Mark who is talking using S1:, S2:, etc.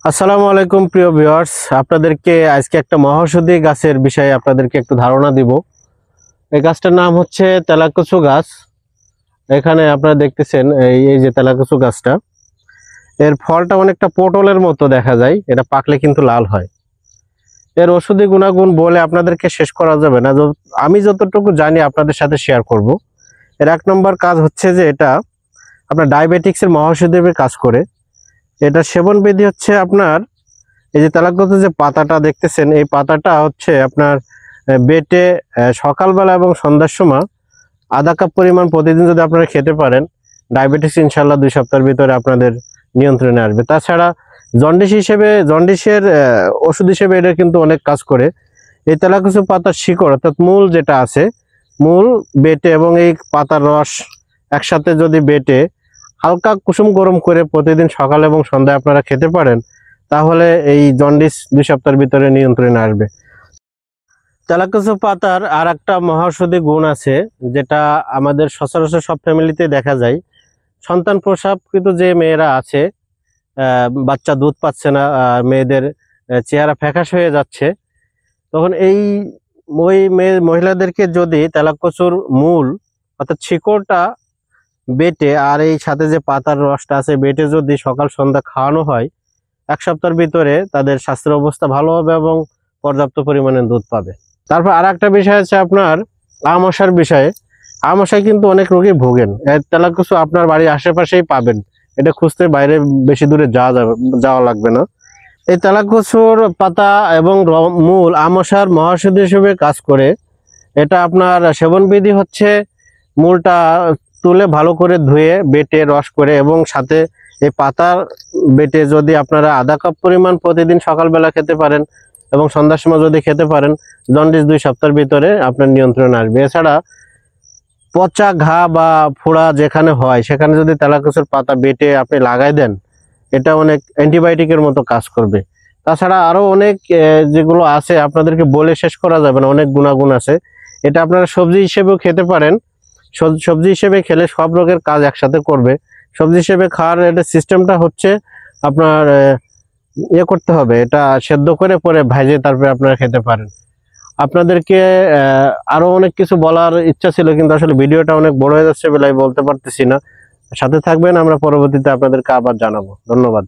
S1: আসসালামু আলাইকুম প্রিয় ভিউয়ার্স, আপনাদেরকে আজকে একটা মহাঔষধি গাছের বিষয়ে আপনাদেরকে একটু ধারণা দিব। এই গাছটার নাম হচ্ছে তেলাকুচু গাছ। এখানে আপনারা দেখতেছেন এই যে তেলাকুচু গাছটা, এর ফলটা অনেকটা পটলের মতো দেখা যায়, এটা পাকলে কিন্তু লাল হয়। এর ওষুধি গুণাগুণ বলে আপনাদেরকে শেষ করা যাবে না, আমি যতটুকু জানি আপনাদের সাথে শেয়ার করব। এর 1 নম্বর কাজ হচ্ছে যে এটা আপনার ডায়াবেটিক্সের মহাঔষধি হিসেবে কাজ করে। এটা সেবন বিধি হচ্ছে আপনার এই যে তেলাকুচু যে পাতাটা দেখতেছেন, এই পাতাটা হচ্ছে আপনার বেটে সকালবেলা এবং সন্ধ্যার সময় আধা কাপ পরিমাণ প্রতিদিন যদি আপনারা খেতে পারেন, ডায়াবেটিস ইনশাল্লাহ 2 সপ্তাহের ভিতরে আপনাদের নিয়ন্ত্রণে আসবে। তাছাড়া জন্ডিসের ওষুধ হিসেবে এটা কিন্তু অনেক কাজ করে। এই তেলাকুচু পাতার শিকড় অর্থাৎ মূল যেটা আছে, মূল বেটে এবং এই পাতার রস একসাথে যদি বেটে হালকা কুসুম গরম করে প্রতিদিন সকাল এবং সন্ধ্যায় আপনারা খেতে পারেন, তাহলে এই জন্ডিস 2 সপ্তাহের ভিতরে নিয়ন্ত্রণে আসবে। তেলাকুচু পাতার আর একটা মহাঔষধি গুণ আছে, যেটা আমাদের সচরাচর সব ফ্যামিলিতে দেখা যায়। সন্তান প্রসবকৃত যে মেয়েরা আছে, বাচ্চা দুধ পাচ্ছে না, মেয়েদের চেহারা ফ্যাকাশ হয়ে যাচ্ছে, তখন ওই মহিলাদেরকে যদি তেলাকুচুর মূল অর্থাৎ শিকড়টা বেটে আর এই সাথে যে পাতার রসটা আছে বেটে যদি সকাল সন্ধ্যা খাওয়ানো হয়, 1 সপ্তাহের ভিতরে তাদের স্বাস্থ্যের অবস্থা ভালো হবে এবং পর্যাপ্ত পরিমাণে দুধ পাবে। তারপর আর একটা বিষয় আছে আপনার আমাশার বিষয়ে। আমাশায় কিন্তু অনেক রোগী ভোগেন। তেলাকুচু আপনার বাড়ির আশেপাশেই পাবেন, এটা খুঁজতে বাইরে বেশি দূরে যাওয়া লাগবে না। এই তেলাকুচুর পাতা এবং মূল আমাশার মহাঔষধি হিসেবে কাজ করে। এটা আপনার সেবন বিধি হচ্ছে মূলটা তুলে ভালো করে ধুয়ে বেটে রস করে এবং সাথে এই পাতা বেটে যদি আপনারা আধা কাপ পরিমাণ প্রতিদিন সকালবেলা খেতে পারেন এবং সন্ধ্যার সময় যদি খেতে পারেন, জন্ডিস 2 সপ্তাহের ভিতরে আপনার নিয়ন্ত্রণ আসবে। এছাড়া পচা ঘা বা ফোড়া যেখানে হয় সেখানে যদি তেলাকুচুর পাতা বেটে আপনি লাগাই দেন, এটা অনেক অ্যান্টিবায়োটিকের মতো কাজ করবে। তাছাড়া আরো অনেক যেগুলো আছে আপনাদেরকে বলে শেষ করা যাবে না, অনেক গুণাগুণ আছে। এটা আপনারা সবজি হিসেবেও খেতে পারেন। সবজি হিসেবে খেলে সব রোগের কাজ একসাথে করবে। সবজি হিসেবে খাওয়ার এটা সিস্টেমটা হচ্ছে আপনার করতে হবে, এটা সেদ্ধ করে পরে ভাজে তারপরে আপনারা খেতে পারেন। আপনাদেরকে আরো অনেক কিছু বলার ইচ্ছা ছিল, কিন্তু আসলে ভিডিওটা অনেক বড় হয়ে যাচ্ছে বলে আমি বলতে পারতেছি না। সাথে থাকবেন, আমরা পরবর্তীতে আপনাদেরকে আবার জানাবো। ধন্যবাদ।